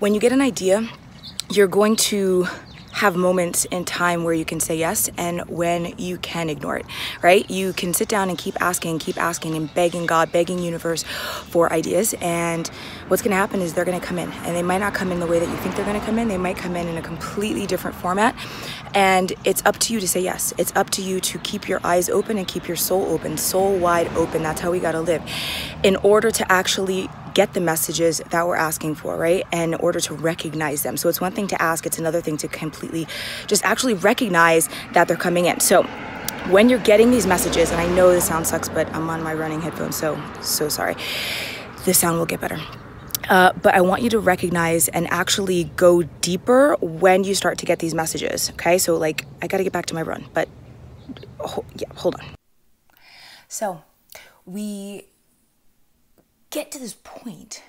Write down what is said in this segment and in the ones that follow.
When you get an idea, you're going to have moments in time where you can say yes and when you can ignore it, right? You can sit down and keep asking and begging God, begging universe for ideas. And what's gonna happen is they're gonna come in, and they might not come in the way that you think they're gonna come in. They might come in a completely different format. And it's up to you to say yes. It's up to you to keep your eyes open and keep your soul open, soul wide open. That's how we gotta live in order to actually get the messages that we're asking for, right? And in order to recognize them. So it's one thing to ask, it's another thing to completely just actually recognize that they're coming in. So when you're getting these messages, and I know this sound sucks, but I'm on my running headphones, so sorry. The sound will get better. But I want you to recognize and actually go deeper when you start to get these messages, okay? So like, I gotta get back to my run, but yeah, hold on. So we get to this point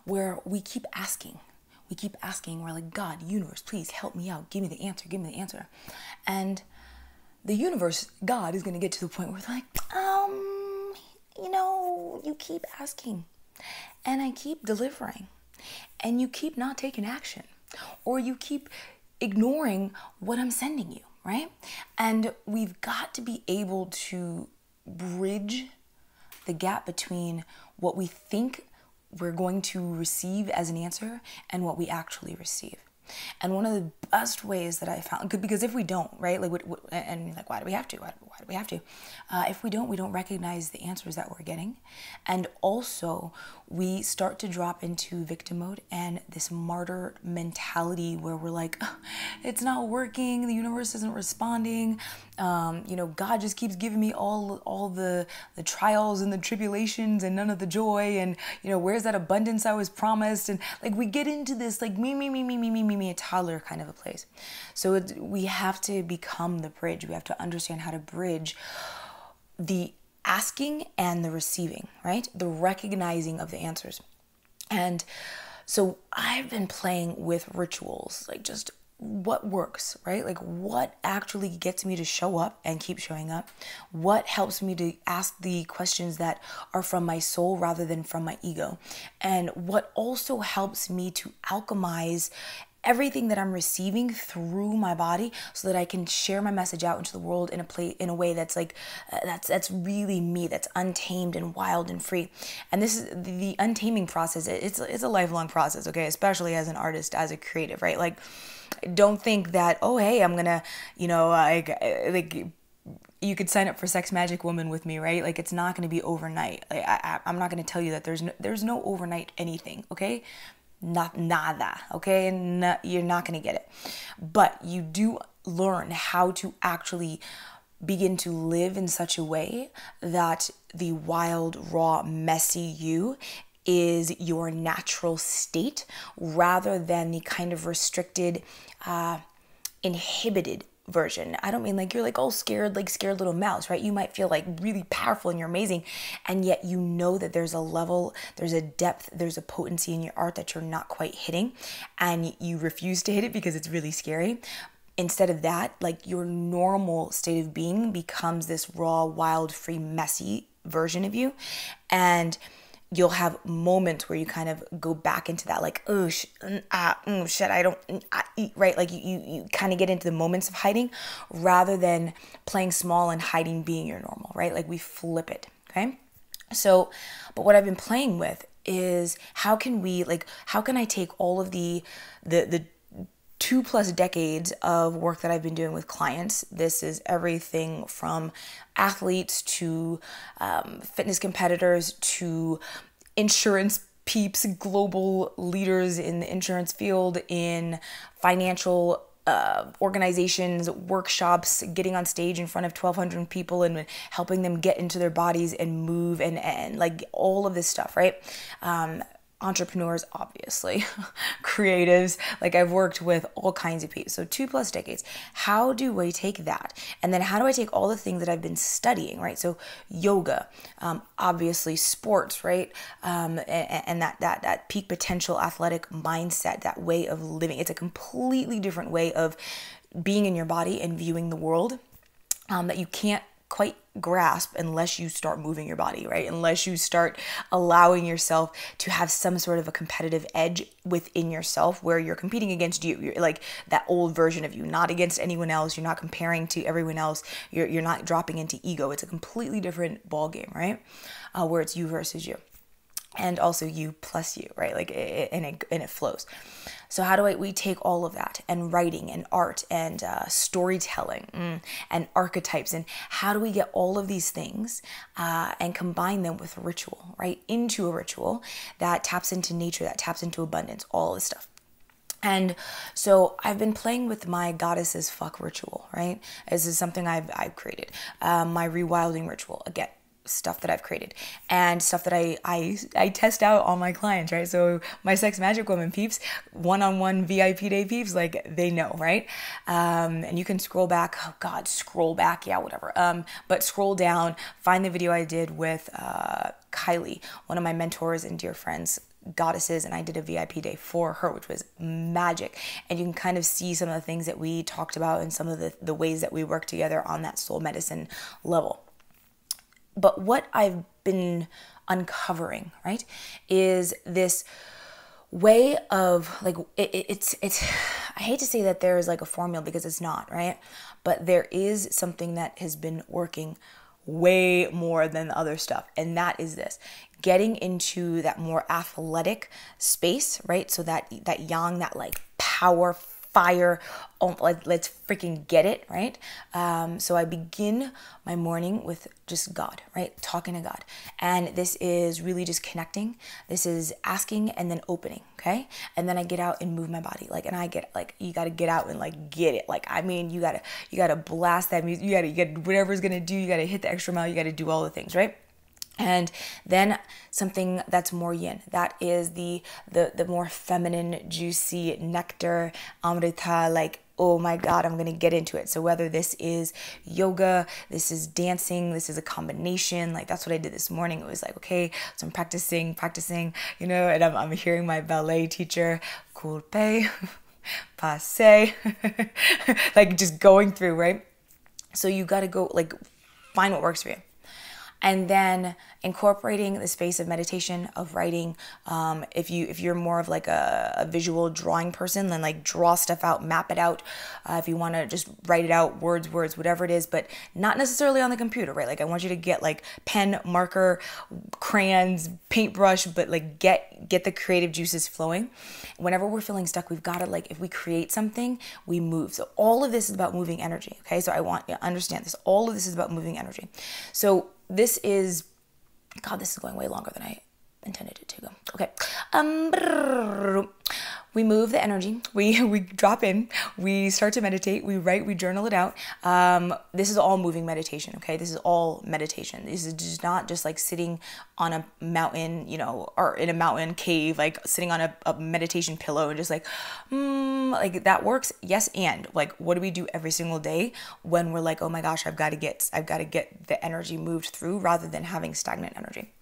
where we keep asking. We're like, God, universe, please help me out. Give me the answer, give me the answer. And the universe, God, is gonna get to the point where it's like, you know, you keep asking and I keep delivering and you keep not taking action, or you keep ignoring what I'm sending you, right? And we've got to be able to bridge the gap between what we think we're going to receive as an answer and what we actually receive. And one of the best ways that I found, because if we don't, right, like, and like, why do we have to? Why do we have to? If we don't recognize the answers that we're getting. And also, we start to drop into victim mode and this martyr mentality where we're like, oh, it's not working, the universe isn't responding, you know, God just keeps giving me all the trials and the tribulations and none of the joy, and, you know, where's that abundance I was promised? And like, we get into this like me, a toddler kind of a place. So we have to become the bridge. We have to understand how to bridge the asking and the receiving, right? The recognizing of the answers. And so I've been playing with rituals, like just what works, right? Like what actually gets me to show up and keep showing up? What helps me to ask the questions that are from my soul rather than from my ego? And what also helps me to alchemize everything that I'm receiving through my body so that I can share my message out into the world in a way that's like, that's really me, that's untamed and wild and free. And this is the untaming process. It's a lifelong process, okay? Especially as an artist, as a creative, right? Like, don't think that, oh, hey, I'm gonna, you know, like, you could sign up for Sex Magic Woman with me, right? Like, it's not gonna be overnight. Like, I'm not gonna tell you that there's no overnight anything, okay? Not nada, okay? And you're not gonna get it. But you do learn how to actually begin to live in such a way that the wild, raw, messy you is your natural state rather than the kind of restricted, inhibited version. I don't mean like you're like all scared, like scared little mouse, right? You might feel like really powerful and you're amazing, and yet you know that there's a level, there's a depth, there's a potency in your art that you're not quite hitting, and you refuse to hit it because it's really scary. Instead of that, like, your normal state of being becomes this raw, wild, free, messy version of you. And you'll have moments where you kind of go back into that, like, oh, shit, I don't, right? Like, you kind of get into the moments of hiding rather than playing small and hiding being your normal, right? Like, we flip it, okay? So, but what I've been playing with is how can I take all of the 2+ decades of work that I've been doing with clients. This is everything from athletes to fitness competitors to insurance peeps, global leaders in the insurance field, in financial organizations, workshops, getting on stage in front of 1,200 people and helping them get into their bodies and move and like all of this stuff, right? Entrepreneurs, obviously, creatives, like I've worked with all kinds of people. So 2+ decades. How do I take that? And then how do I take all the things that I've been studying, right? So yoga, obviously sports, right? And that peak potential athletic mindset, that way of living. It's a completely different way of being in your body and viewing the world that you can't quite grasp unless you start moving your body, right? Unless you start allowing yourself to have some sort of a competitive edge within yourself where you're competing against you. You're like that old version of you, not against anyone else. You're not comparing to everyone else. You're not dropping into ego. It's a completely different ball game, right? Where it's you versus you. And also you plus you, right? Like it flows. So how do we take all of that and writing and art and storytelling and archetypes, and how do we get all of these things and combine them with ritual, right? Into a ritual that taps into nature, that taps into abundance, all this stuff. And so I've been playing with my goddesses fuck ritual, right? This is something I've created. My rewilding ritual, again, stuff that I've created and stuff that I test out on my clients, right? So my sex magic woman peeps, one-on-one VIP day peeps, like they know, right? And you can scroll back, oh God, scroll back, yeah, whatever. But scroll down, find the video I did with Karli, one of my mentors and dear friends, goddesses, and I did a VIP day for her, which was magic. And you can kind of see some of the things that we talked about and some of the ways that we work together on that soul medicine level. But what I've been uncovering, right, is this way of like, it's I hate to say that there is like a formula because it's not, right? But there is something that has been working way more than the other stuff. And that is this, getting into that more athletic space, right? So that yang, that like power, fire, let's freaking get it, right? So I begin my morning with just God, right? Talking to God. And this is really just connecting. This is asking and then opening, okay? And then I get out and move my body. Like, and I get like, you got to get out and like get it. Like, I mean, you got to blast that music. You got to whatever's going to do, you got to hit the extra mile. You got to do all the things, right? And then something that's more yin, that is the more feminine, juicy nectar, amrita, like, oh my God, I'm going to get into it. So whether this is yoga, this is dancing, this is a combination, like that's what I did this morning. It was like, okay, so I'm practicing, you know, and I'm hearing my ballet teacher, culpe, passe, like just going through, right? So you got to go like find what works for you. And then incorporating the space of meditation, of writing. If you're more of like a visual drawing person, then like draw stuff out, map it out. If you want to just write it out, words, whatever it is, but not necessarily on the computer, right? Like I want you to get like pen, marker, crayons, paintbrush, but like get the creative juices flowing. Whenever we're feeling stuck, we've got to like, if we create something, we move. So all of this is about moving energy. Okay. So I want you to understand this. All of this is about moving energy. So this is, God, this is going way longer than I intended it to go. Okay. We move the energy, we drop in, we start to meditate, we write, we journal it out. This is all moving meditation, okay? This is all meditation. This is just not just like sitting on a mountain, you know, or in a mountain cave, like sitting on a meditation pillow and just like like that works. Yes. And like, what do we do every single day when we're like, oh my gosh, I've got to get the energy moved through rather than having stagnant energy.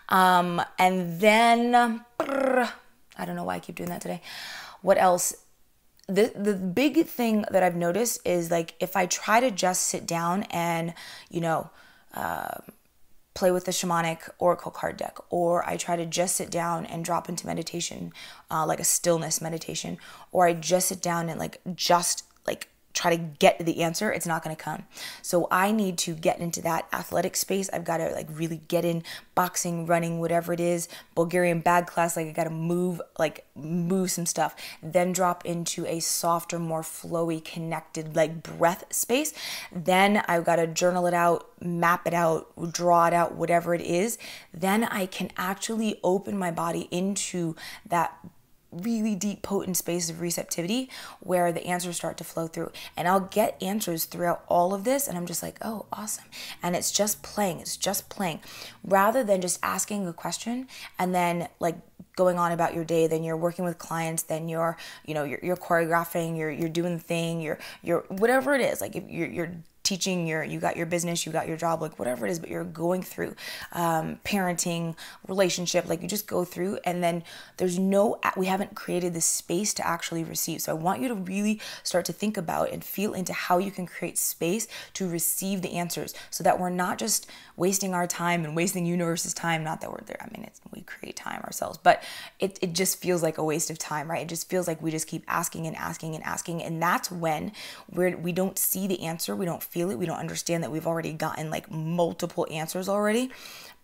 And then, I don't know why I keep doing that today. What else? The big thing that I've noticed is like, if I try to just sit down and, you know, play with the shamanic oracle card deck, or I try to just sit down and drop into meditation, like a stillness meditation, or I just sit down and like, just like try to get the answer, it's not going to come. So I need to get into that athletic space. I've got to like really get in boxing, running, whatever it is, Bulgarian bag class. Like I got to move some stuff, then drop into a softer, more flowy, connected, like breath space. Then I've got to journal it out, map it out, draw it out, whatever it is. Then I can actually open my body into that really deep, potent space of receptivity where the answers start to flow through. And I'll get answers throughout all of this, and I'm just like, oh, awesome. And it's just playing. Rather than just asking a question and then like going on about your day, then you're working with clients, then you're choreographing, you're doing the thing, you're whatever it is. Like if you're teaching, you got your business, you got your job, like whatever it is, but you're going through parenting, relationship, like you just go through, and then we haven't created this space to actually receive. So I want you to really start to think about and feel into how you can create space to receive the answers, so that we're not just wasting our time and wasting universe's time. Not that we're there, I mean, we create time ourselves, but it just feels like a waste of time, right? It just feels like we just keep asking and asking and asking, and that's when we don't see the answer, we don't feel it, we don't understand that we've already gotten like multiple answers already.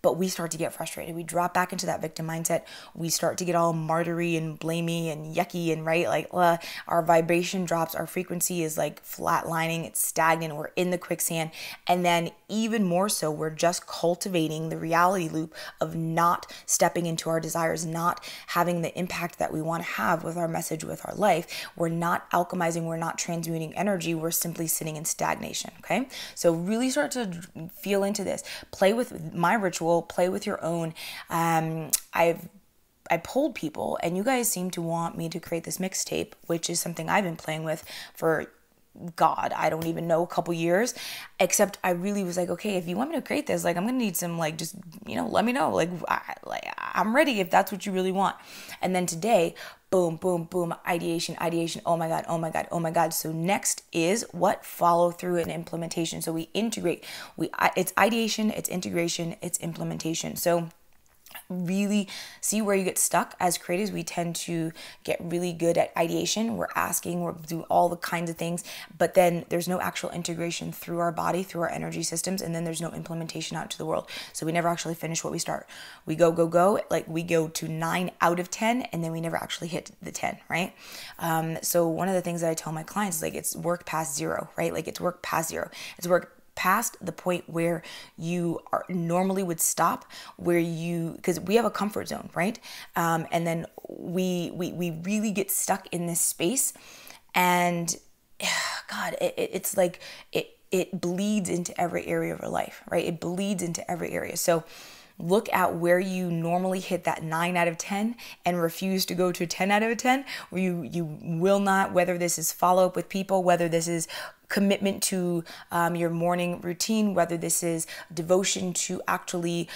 But we start to get frustrated. We drop back into that victim mindset. We start to get all martyry and blamey and yucky and right, like our vibration drops, our frequency is like flatlining, it's stagnant, we're in the quicksand. And then even more so, we're just cultivating the reality loop of not stepping into our desires, not having the impact that we want to have with our message, with our life. We're not alchemizing, we're not transmuting energy, we're simply sitting in stagnation, okay? So really start to feel into this. Play with my ritual, play with your own. I polled people, and you guys seem to want me to create this mixtape, which is something I've been playing with for God, I don't even know, a couple years. Except I really was like, okay, if you want me to create this, like I'm gonna need some, like, just, let me know, like I'm ready if that's what you really want. And then today, boom, boom, boom, ideation. Oh my God. So next is what? Follow through and implementation. So we integrate. It's ideation, it's integration, it's implementation. So really see where you get stuck. As creatives, we tend to get really good at ideation. We're asking, we're doing all the kinds of things, but then there's no actual integration through our body, through our energy systems, and then there's no implementation out to the world. So we never actually finish what we start. We go, like we go to 9 out of 10, and then we never actually hit the 10, right? So one of the things that I tell my clients is like, it's work past zero, right? Like it's work past zero. It's work past the point where you normally would stop, because we have a comfort zone, right? And then we really get stuck in this space, and God, it's like it bleeds into every area of our life, right? It bleeds into every area. So look at where you normally hit that 9 out of 10 and refuse to go to 10 out of 10, where you will not, whether this is follow up with people, whether this is commitment to your morning routine, whether this is devotion to actually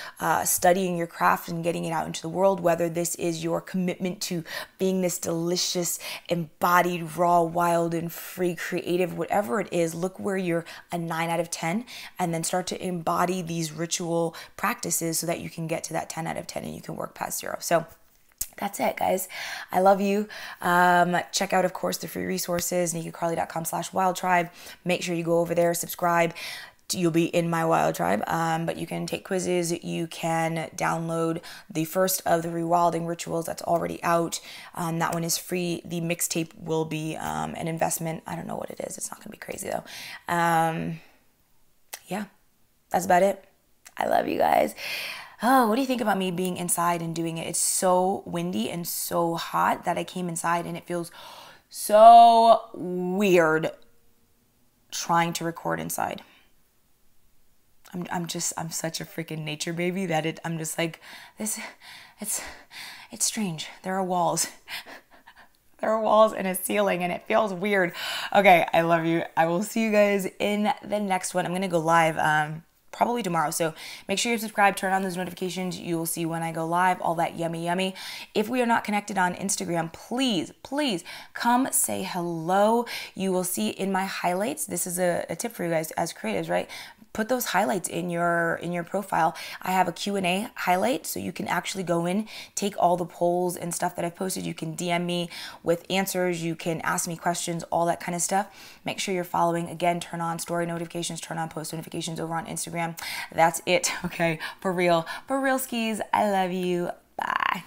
studying your craft and getting it out into the world, whether this is your commitment to being this delicious, embodied, raw, wild, and free, creative, whatever it is, look where you're a 9 out of 10, and then start to embody these ritual practices so that you can get to that 10 out of 10 and you can work past zero. So that's it, guys. I love you. Check out, of course, the free resources, nikkakarli.com/wildtribe. Make sure you go over there, subscribe. You'll be in my wild tribe, but you can take quizzes. You can download the first of the rewilding rituals that's already out. That one is free. The mixtape will be an investment. I don't know what it is. It's not going to be crazy, though. Yeah, that's about it. I love you guys. Oh, what do you think about me being inside and doing it? It's so windy and so hot that I came inside, and it feels so weird trying to record inside. I'm such a freaking nature baby that I'm just like, it's strange. There are walls. There are walls and a ceiling, and it feels weird. Okay, I love you. I will see you guys in the next one. I'm going to go live probably tomorrow. So make sure you subscribe, turn on those notifications. You will see when I go live, all that yummy. If we are not connected on Instagram, please come say hello. You will see in my highlights. This is a tip for you guys as creatives, right? Put those highlights in your profile. I have a Q&A highlight, so you can actually go in, take all the polls and stuff that I've posted. You can DM me with answers. You can ask me questions, all that kind of stuff. Make sure you're following. Again, turn on story notifications, turn on post notifications over on Instagram. That's it. Okay, for real skis. I love you. Bye.